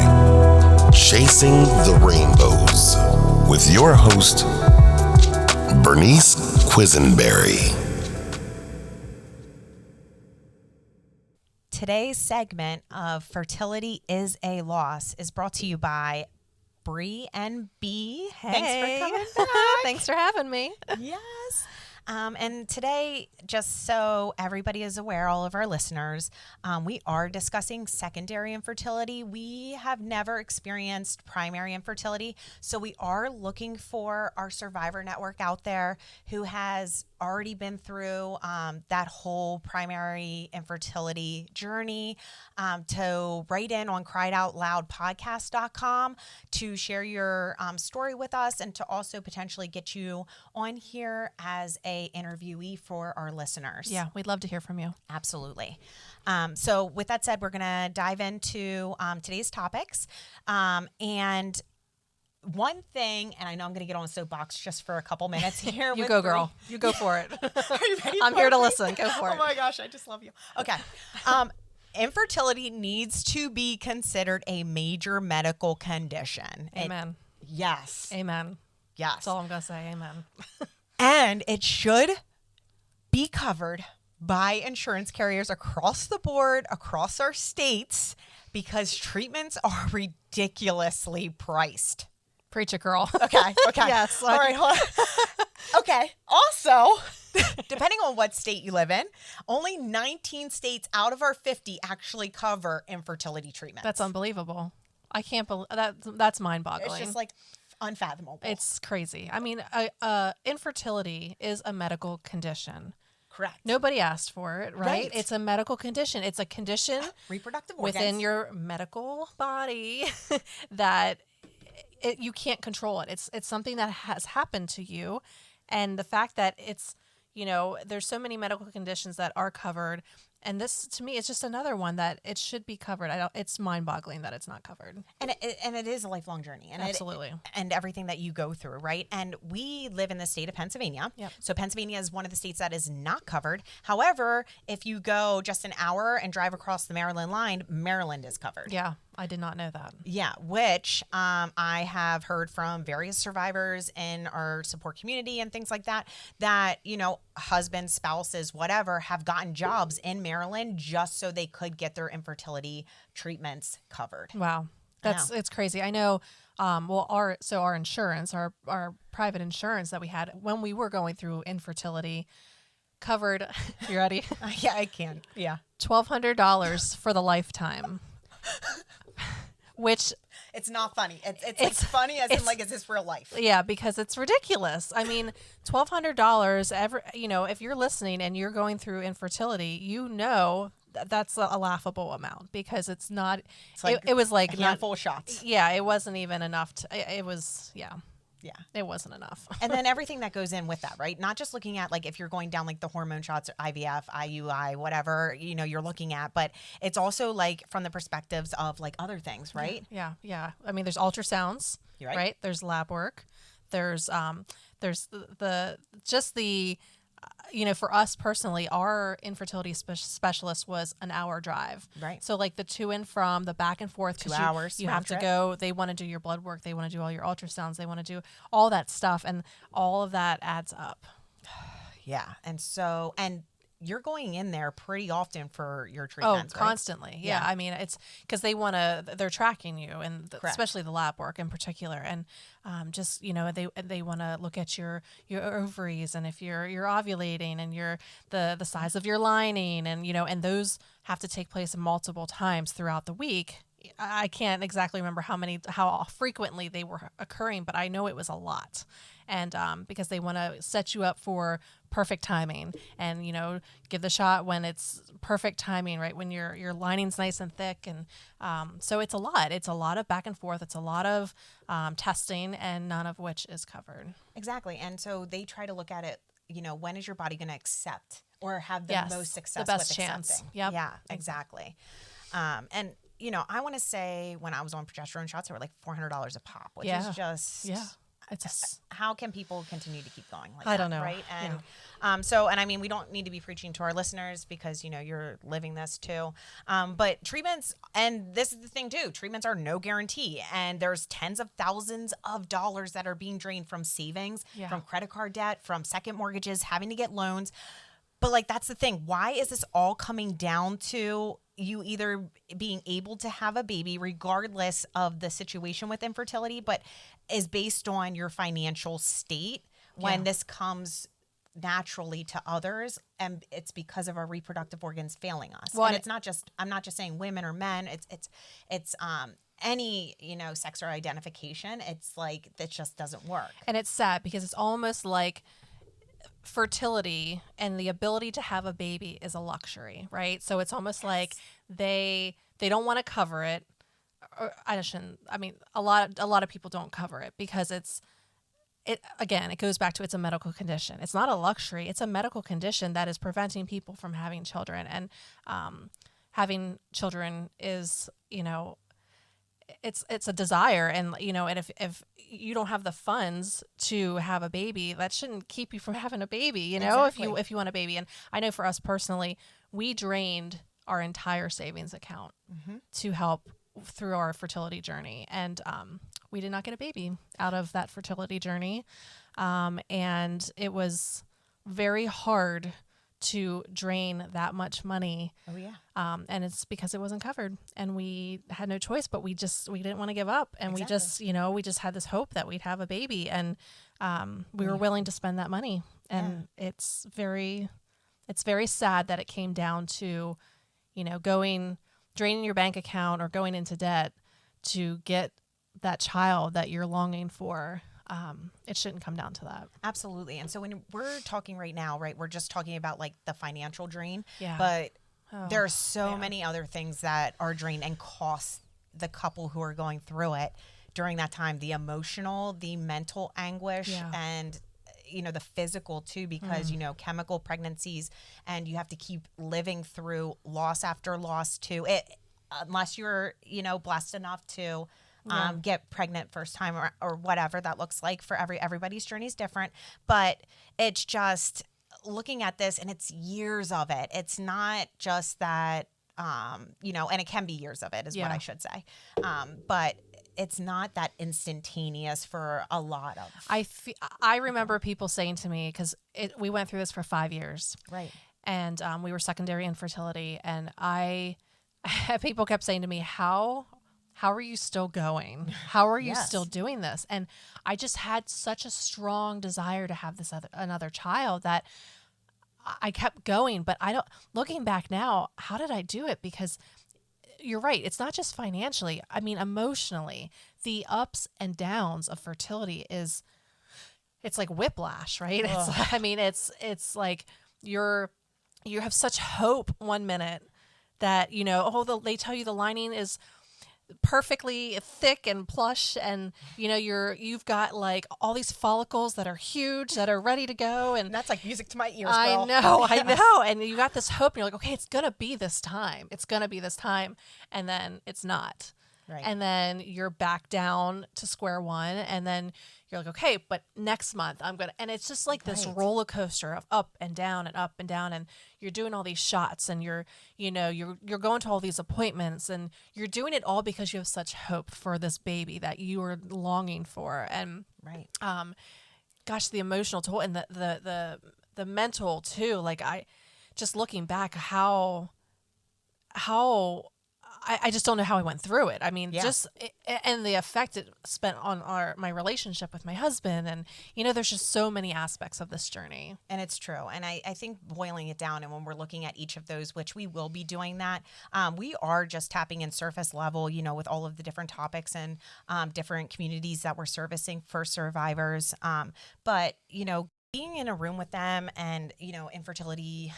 by Chasing the Rainbows with your host, Bernice Quisenberry. Today's segment of Fertility is a Loss is brought to you by Bree and B. Hey. Thanks for coming back. Thanks for having me. Yes. And today, just so everybody is aware, all of our listeners, we are discussing secondary infertility. We have never experienced primary infertility, so we are looking for our survivor network out there who has already been through that whole primary infertility journey to write in on criedoutloudpodcast.com to share your story with us and to also potentially get you on here as a interviewee for our listeners. Yeah, we'd love to hear from you. Absolutely. So with that said, we're going to dive into today's topics. And one thing, and I know I'm going to get on a soapbox just for a couple minutes here. You go, girl. You go for it. Are you ready? I'm here to listen. Go for it. Oh my gosh, I just love you. Okay. Infertility needs to be considered a major medical condition. Amen. Yes. Amen. Yes. That's all I'm going to say. Amen. And it should be covered by insurance carriers across the board, across our states, because treatments are ridiculously priced. Preach it, girl. Okay. Yes. All right. Hold on. Okay. Also, depending on what state you live in, only 19 states out of our 50 actually cover infertility treatments. That's unbelievable. I can't believe that. That's mind-boggling. It's just like unfathomable. It's crazy. I mean, infertility is a medical condition. Correct. Nobody asked for it, right? Right. It's a medical condition. It's a condition Reproductive organs within your medical body that you can't control it. It's something that has happened to you. And the fact that it's, there's so many medical conditions that are covered. And this, to me, is just another one that it should be covered. It's mind-boggling that it's not covered. And it is a lifelong journey. And Absolutely. And everything that you go through, right? And we live in the state of Pennsylvania. Yep. So Pennsylvania is one of the states that is not covered. However, if you go just an hour and drive across the Maryland line, Maryland is covered. Yeah, I did not know that. Yeah, which I have heard from various survivors in our support community and things like that, husbands, spouses, whatever, have gotten jobs in Maryland just so they could get their infertility treatments covered. Wow. It's crazy. I know, our insurance, our private insurance that we had when we were going through infertility covered, you ready? Yeah, I can. Yeah. $1,200 for the lifetime. Which it's not funny. It's like funny as in like, is this real life? Yeah, because it's ridiculous. I mean, $1,200 if you're listening and you're going through infertility, that's a laughable amount because it's not. It's like it was like a handful of shots. Yeah, it wasn't even enough. It was Yeah. It wasn't enough. And then everything that goes in with that, right? Not just looking at like if you're going down like the hormone shots, or IVF, IUI, whatever, you're looking at, but it's also like from the perspectives of like other things, right? Yeah. I mean, there's ultrasounds, You're right. There's lab work. There's for us personally, our infertility specialist was an hour drive. Right. So like the to and from, the back and forth. 2 hours. You have to go. They want to do your blood work. They want to do all your ultrasounds. They want to do all that stuff. And all of that adds up. Yeah. And you're going in there pretty often for your treatments, right? Constantly. Yeah. I mean, it's because they're tracking you and especially the lab work in particular. And they want to look at your ovaries and if you're ovulating and the size of your lining and those have to take place multiple times throughout the week. I can't exactly remember how frequently they were occurring, but I know it was a lot. And because they want to set you up for perfect timing and, give the shot when it's perfect timing, right? When your lining's nice and thick. And so it's a lot. It's a lot of back and forth. It's a lot of testing and none of which is covered. Exactly. And so they try to look at it, when is your body going to accept or have the most success the best with chance. accepting? Yep. Yeah, exactly. And I want to say when I was on progesterone shots, they were like $400 a pop, which is just how can people continue to keep going like I don't know. right? And and I mean, we don't need to be preaching to our listeners because you're living this too. But treatments, and this is the thing too, treatments are no guarantee, and there's tens of thousands of dollars that are being drained from savings, from credit card debt, from second mortgages, having to get loans. But like, that's the thing. Why is this all coming down to you either being able to have a baby regardless of the situation with infertility, but is based on your financial state when this comes naturally to others, and it's because of our reproductive organs failing us. Well, and it's not just, I'm not just saying women or men, it's any, sex or identification. It's like, that just doesn't work. And it's sad because it's almost like fertility and the ability to have a baby is a luxury, right? So it's almost like they don't want to cover it. Or a lot of people don't cover it because it goes back to, it's a medical condition. It's not a luxury. It's a medical condition that is preventing people from having children. And having children is, it's a desire. And, and if you don't have the funds to have a baby, that shouldn't keep you from having a baby, Exactly. if you want a baby. And I know for us personally, we drained our entire savings account to help through our fertility journey. And we did not get a baby out of that fertility journey. And it was very hard to drain that much money. Oh yeah. And it's because it wasn't covered, and we had no choice, but we didn't want to give up. And Exactly. we just had this hope that we'd have a baby, and we were willing to spend that money. And it's very sad that it came down to, draining your bank account or going into debt to get that child that you're longing for. It shouldn't come down to that. Absolutely. And so when we're talking right now, right, we're just talking about like the financial drain, Yeah. but there are so many other things that are drained and cost the couple who are going through it during that time, the emotional, the mental anguish, and the physical too, because chemical pregnancies, and you have to keep living through loss after loss too, unless you're blessed enough to get pregnant first time or whatever that looks like. For everybody's journey is different, but it's just looking at this, and it's years of it. It's not just that, and it can be years of it is what I should say. But it's not that instantaneous for a lot of. I remember people saying to me, because we went through this for 5 years. Right. And we were secondary infertility. And people kept saying to me, how are you still going? How are you still doing this? And I just had such a strong desire to have another child that I kept going. But looking back now, how did I do it? Because you're right. It's not just financially. I mean, emotionally, the ups and downs of fertility it's like whiplash, right? It's like you have such hope one minute that, they tell you the lining is perfectly thick and plush, and you've got like all these follicles that are huge that are ready to go, and that's like music to my ears, girl. I know. And you got this hope, and you're like, okay, it's gonna be this time, and then it's not. Right. And then you're back down to square one, and then you're like, okay, but next month and it's just like this roller coaster of up and down and up and down, and you're doing all these shots, and you're going to all these appointments, and you're doing it all because you have such hope for this baby that you are longing for. And gosh, the emotional toll and the mental too. Like, I just looking back, how I just don't know how I went through it. I mean, and the effect it spent on my relationship with my husband. And, there's just so many aspects of this journey. And it's true. And I think boiling it down, and when we're looking at each of those, which we will be doing that, we are just tapping in surface level, with all of the different topics and different communities that we're servicing for survivors. But, being in a room with them and, infertility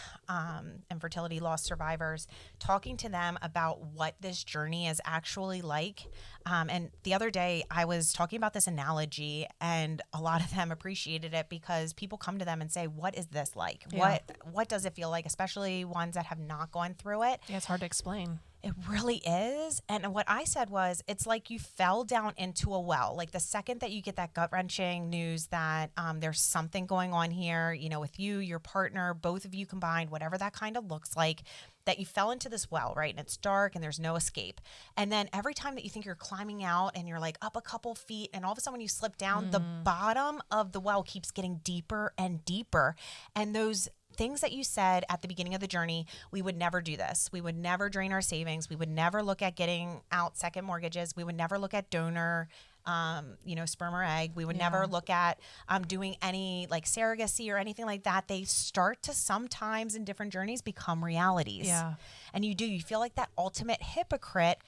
loss survivors, talking to them about what this journey is actually like. And the other day I was talking about this analogy, and a lot of them appreciated it because people come to them and say, what is this like? Yeah. What does it feel like? Especially ones that have not gone through it. Yeah, it's hard to explain. It really is. And what I said was, it's like you fell down into a well. Like the second that you get that gut wrenching news that there's something going on here, with you, your partner, both of you combined, whatever that kind of looks like, that you fell into this well, right? And it's dark and there's no escape. And then every time that you think you're climbing out and you're like up a couple feet, and all of a sudden when you slip down, the bottom of the well keeps getting deeper and deeper. And those things that you said at the beginning of the journey, we would never do this. We would never drain our savings. We would never look at getting out second mortgages. We would never look at donor, sperm or egg. We would never look at doing any like surrogacy or anything like that. They start to sometimes in different journeys become realities. Yeah. And you feel like that ultimate hypocrite.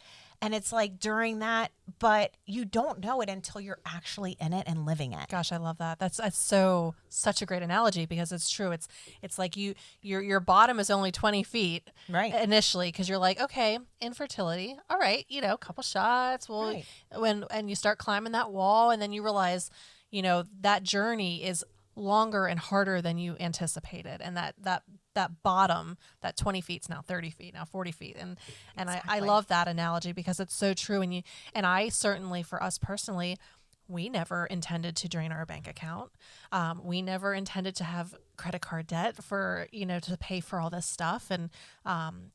And it's like during that, but you don't know it until you're actually in it and living it. Gosh, I love that. That's such a great analogy, because it's true. It's like your bottom is only 20 feet Right. initially, because you're like, okay, infertility. All right, a couple shots. Well, Right. and you start climbing that wall, and then you realize, that journey is longer and harder than you anticipated, and that bottom, that 20 feet is now 30 feet, now 40 feet. And Exactly. I love that analogy, because it's so true. And I certainly, for us personally, we never intended to drain our bank account. We never intended to have credit card debt for, to pay for all this stuff. And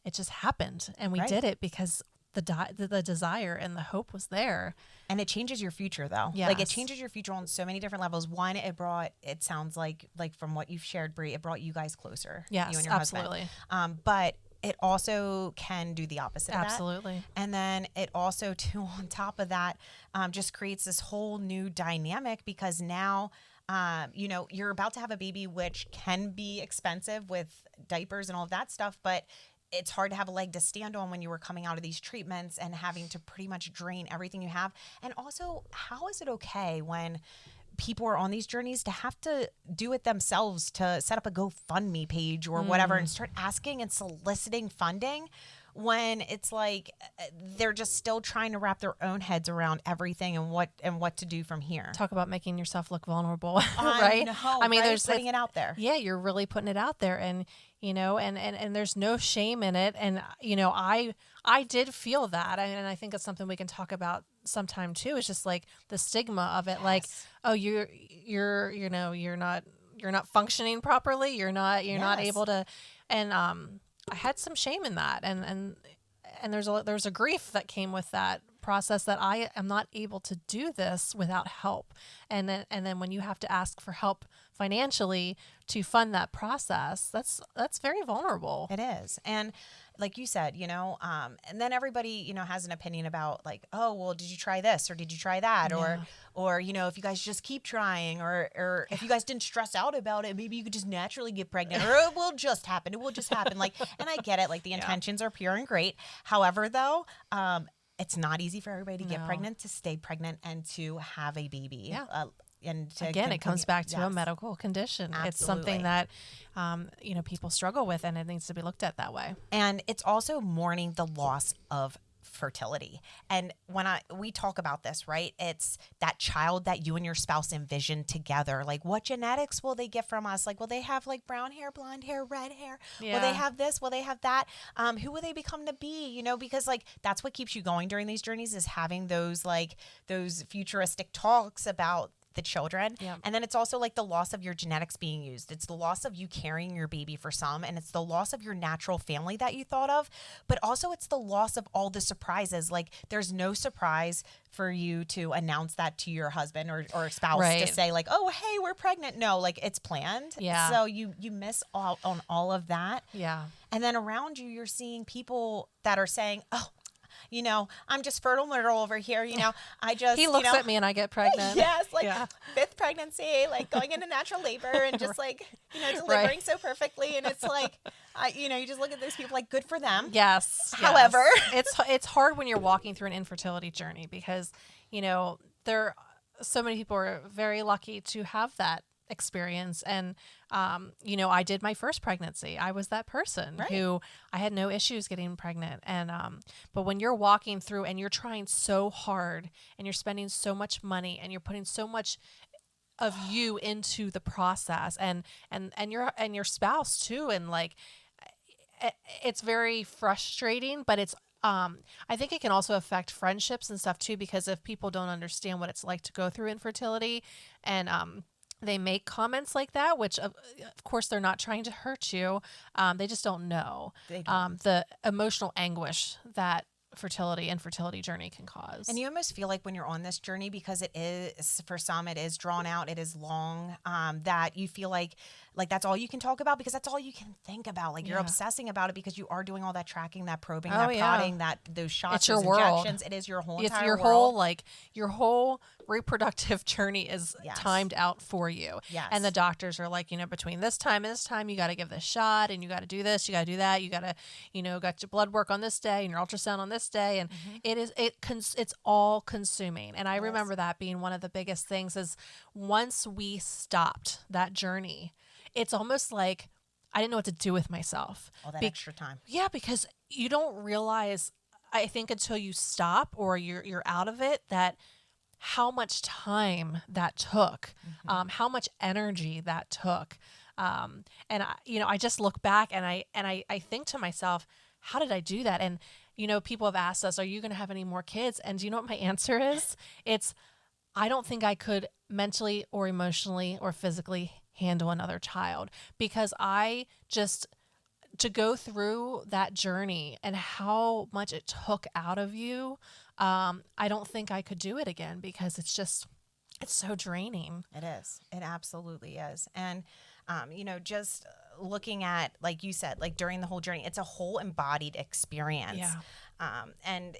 it just happened. And we Right. did it because the desire and the hope was there. And it changes your future though. Yes. Like it changes your future on so many different levels. One, it sounds like from what you've shared, Brie, it brought you guys closer. Yes, You and your absolutely. husband. But it also can do the opposite of that. Absolutely. And then it also too, on top of that, just creates this whole new dynamic, because now, you're about to have a baby, which can be expensive with diapers and all of that stuff, but it's hard to have a leg to stand on when you were coming out of these treatments and having to pretty much drain everything you have. And also, how is it okay when people are on these journeys to have to do it themselves, to set up a GoFundMe page or whatever and start asking and soliciting funding, when it's like they're just still trying to wrap their own heads around everything and what to do from here. Talk about making yourself look vulnerable, right? I mean, there's putting it out there. Yeah, you're really putting it out there, and and there's no shame in it. And I did feel that, and I think it's something we can talk about sometime too. It's just like the stigma of it, like, oh, you're not functioning properly. You're not able to, and I had some shame in that, and there's a grief that came with that process, that I am not able to do this without help. And then when you have to ask for help financially to fund that process, that's very vulnerable. It is. And like you said, and then everybody, has an opinion about like, oh, well, did you try this or did you try that? Yeah. Or, if you guys just keep trying, or if you guys didn't stress out about it, maybe you could just naturally get pregnant, or it will just happen. It will just happen. Like, and I get it. Like the intentions are pure and great. However, though, it's not easy for everybody to get pregnant, to stay pregnant, and to have a baby. Yeah. And to Again, it comes back to a yes. medical condition. Absolutely. It's something that, people struggle with, and it needs to be looked at that way. And it's also mourning the loss of fertility. And when we talk about this, right, it's that child that you and your spouse envision together. Like, what genetics will they get from us? Like, will they have like brown hair, blonde hair, red hair? Yeah. Will they have this? Will they have that? Who will they become to be? Because like that's what keeps you going during these journeys, is having those futuristic talks about the children. Yeah. And then it's also like the loss of your genetics being used. It's the loss of you carrying your baby for some, and it's the loss of your natural family that you thought of, but also it's the loss of all the surprises. Like there's no surprise for you to announce that to your husband or spouse, Right. to say like, oh, hey, we're pregnant. No, like it's planned. Yeah. So you miss out on all of that. Yeah. And then around you, you're seeing people that are saying, oh, I'm just fertile myrtle over here. I just, He looks at me and I get pregnant. yes, like Yeah. fifth pregnancy, like going into natural labor and just like, delivering Right. so perfectly. And it's like, you just look at those people like, good for them. Yes. However, it's hard when you're walking through an infertility journey, because, there so many people are very lucky to have that experience. And, I did my first pregnancy. I was that person Right. who I had no issues getting pregnant. And, but when you're walking through and you're trying so hard and you're spending so much money and you're putting so much of you into the process, and your spouse too, and like, it's very frustrating, but it's I think it can also affect friendships and stuff too, because if people don't understand what it's like to go through infertility and, they make comments like that, which of course they're not trying to hurt you. They just don't know They don't. the emotional anguish that infertility journey can cause. And you almost feel like when you're on this journey, because it is, for some, it is drawn out, it is long, that you feel like that's all you can talk about because that's all you can think about. Like you're obsessing about it because you are doing all that tracking, that probing, that prodding, those shots, it's your those world. injections. It is your whole It's entire your world. your whole reproductive journey is timed out for you. Yes. And the doctors are like, between this time and this time, you got to give this shot and you got to do this, you got to do that. You got to, got your blood work on this day and your ultrasound on this day. And it's all consuming. And I remember that being one of the biggest things is once we stopped that journey, it's almost like I didn't know what to do with myself. All that extra time. Yeah, because you don't realize, I think, until you stop or you're out of it, that how much time that took, how much energy that took. And I just look back and I think to myself, how did I do that? And, people have asked us, are you going to have any more kids? And do you know what my answer is? I don't think I could mentally or emotionally or physically handle another child, because to go through that journey and how much it took out of you, I don't think I could do it again, because it's so draining. It is. It absolutely is. And, just looking at, like you said, like during the whole journey, it's a whole embodied experience. Yeah. And,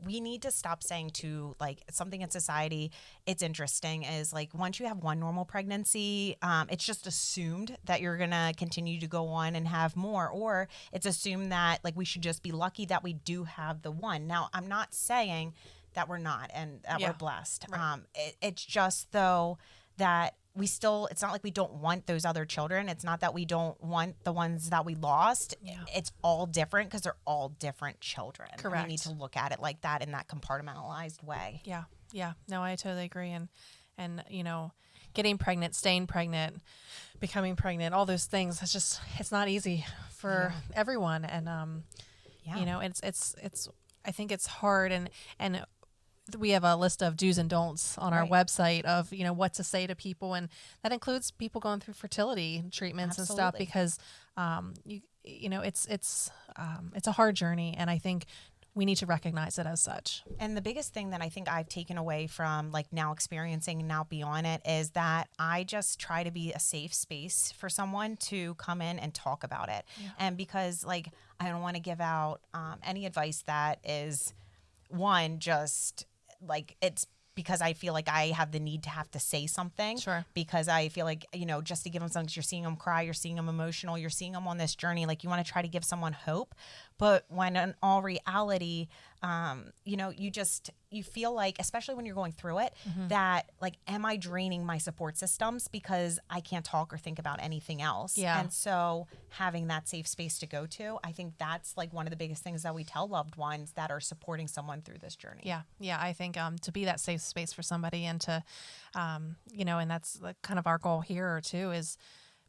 we need to stop saying to like something in society, it's interesting is like, once you have one normal pregnancy, it's just assumed that you're going to continue to go on and have more, or it's assumed that like we should just be lucky that we do have the one. Now, I'm not saying that we're not and that we're blessed. Right. It's just though that it's not like we don't want those other children. It's not that we don't want the ones that we lost. Yeah. It's all different because they're all different children. Correct. We need to look at it like that, in that compartmentalized way. Yeah. Yeah. No, I totally agree. And getting pregnant, staying pregnant, becoming pregnant, all those things, it's not easy for everyone. And, I think it's hard, and we have a list of do's and don'ts on our website of, what to say to people. And that includes people going through fertility treatments and stuff, because, it's a hard journey. And I think we need to recognize it as such. And the biggest thing that I think I've taken away from like now experiencing and now be on it is that I just try to be a safe space for someone to come in and talk about it. Yeah. And because like, I don't want to give out any advice that is just like, it's because I feel like I have the need to have to say something. Sure. Because I feel like, just to give them something, 'cause you're seeing them cry, you're seeing them emotional, you're seeing them on this journey. Like you want to try to give someone hope. But when in all reality, you feel like, especially when you're going through it, that like, am I draining my support systems because I can't talk or think about anything else? Yeah. And so having that safe space to go to, I think that's like one of the biggest things that we tell loved ones that are supporting someone through this journey. Yeah. Yeah. I think, to be that safe space for somebody, and to, and that's kind of our goal here too, is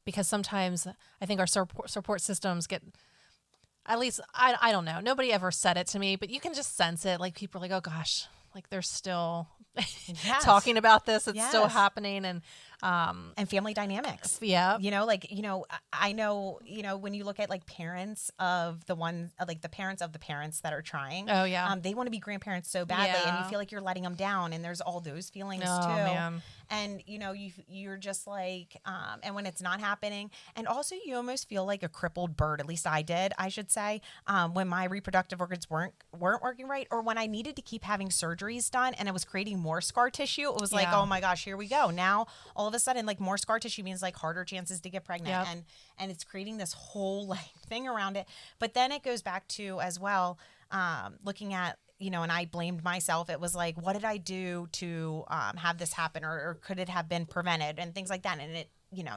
because sometimes I think our support systems get, at least, I don't know. Nobody ever said it to me, but you can just sense it. Like people are like, oh gosh, like they're still talking about this. It's still happening. And family dynamics. Yeah. I know, when you look at like parents of the ones, like the parents of the parents that are trying. Oh yeah. They want to be grandparents so badly, and you feel like you're letting them down, and there's all those feelings too. Man. And you're just like, and when it's not happening, and also you almost feel like a crippled bird. At least I did, I should say, when my reproductive organs weren't working right, or when I needed to keep having surgeries done, and it was creating more scar tissue. It was like, oh my gosh, here we go. Now all of a sudden, like more scar tissue means like harder chances to get pregnant, and it's creating this whole like thing around it. But then it goes back to as well, looking at, and I blamed myself. It was like, what did I do to have this happen, or could it have been prevented, and things like that. And it,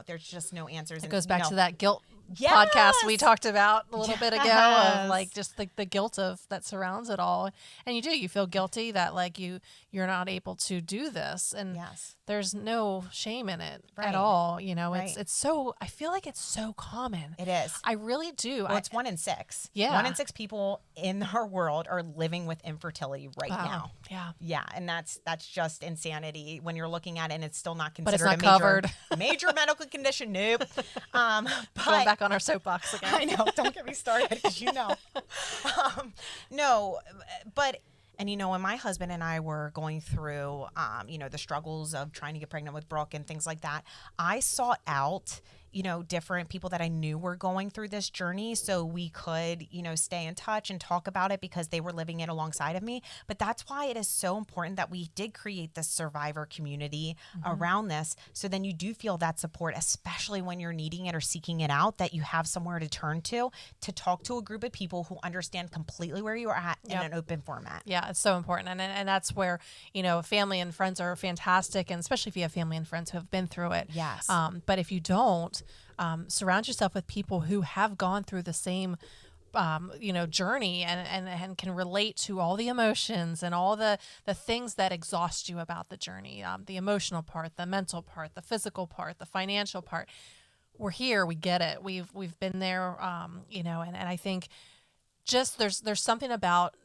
there's just no answers. It goes back to that guilt podcast we talked about a little bit ago of like Yes. just the guilt of that surrounds it all. And you feel guilty that like you're not able to do this. And Yes. there's no shame in it Right. at all. You know, Right. it's so, I feel like it's so common. It is. I really do. Well, it's 1 in 6. Yeah. 1 in 6 people in our world are living with infertility right Wow. now. Yeah. Yeah, and that's just insanity when you're looking at it, and it's still not But it's considered not a major, covered. major medical condition. Nope. Going But back on our soapbox again. I know. Don't get me started because no, but. And, when my husband and I were going through, the struggles of trying to get pregnant with Brooke and things like that, I sought out, different people that I knew were going through this journey so we could, stay in touch and talk about it because they were living it alongside of me. But that's why it is so important that we did create this survivor community around this. So then you do feel that support, especially when you're needing it or seeking it out, that you have somewhere to turn to talk to a group of people who understand completely where you are at in an open format. Yeah, it's so important. And that's where, family and friends are fantastic. And especially if you have family and friends who have been through it. Yes. But if you don't, surround yourself with people who have gone through the same journey and can relate to all the emotions and all the things that exhaust you about the journey, the emotional part, the mental part, the physical part, the financial part. We're here. We get it. We've been there, and I think just there's something about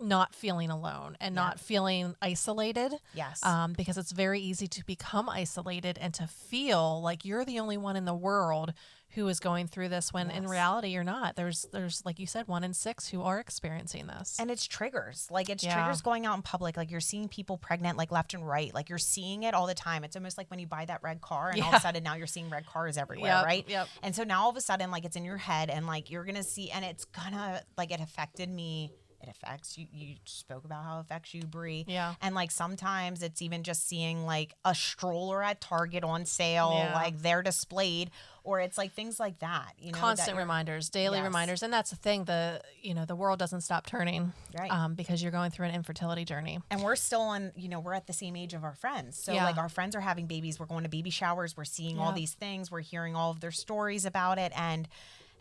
not feeling alone and not feeling isolated. Yes. Because it's very easy to become isolated and to feel like you're the only one in the world who is going through this when in reality you're not. There's like you said, 1 in 6 who are experiencing this. And it's triggers. Like it's triggers going out in public. Like you're seeing people pregnant like left and right. Like you're seeing it all the time. It's almost like when you buy that red car and all of a sudden now you're seeing red cars everywhere, right? Yep. And so now all of a sudden like it's in your head and like you're going to see, and it's gonna like, it affected me. It affects you. You spoke about how it affects you, Bree. Yeah. And like sometimes it's even just seeing like a stroller at Target on sale, like they're displayed, or it's like things like that. Constant reminders, daily reminders, and that's the thing. The world doesn't stop turning, right? Because you're going through an infertility journey, and we're still on. We're at the same age of our friends, so like our friends are having babies. We're going to baby showers. We're seeing all these things. We're hearing all of their stories about it, and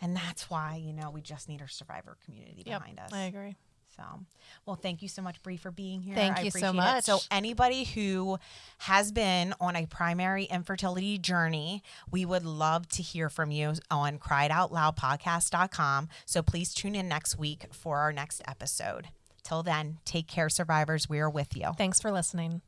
that's why we just need our survivor community behind us. I agree. So, well, thank you so much, Bree, for being here. Thank you so much. So anybody who has been on a primary infertility journey, we would love to hear from you on criedoutloudpodcast.com. So please tune in next week for our next episode. Till then, take care, survivors. We are with you. Thanks for listening.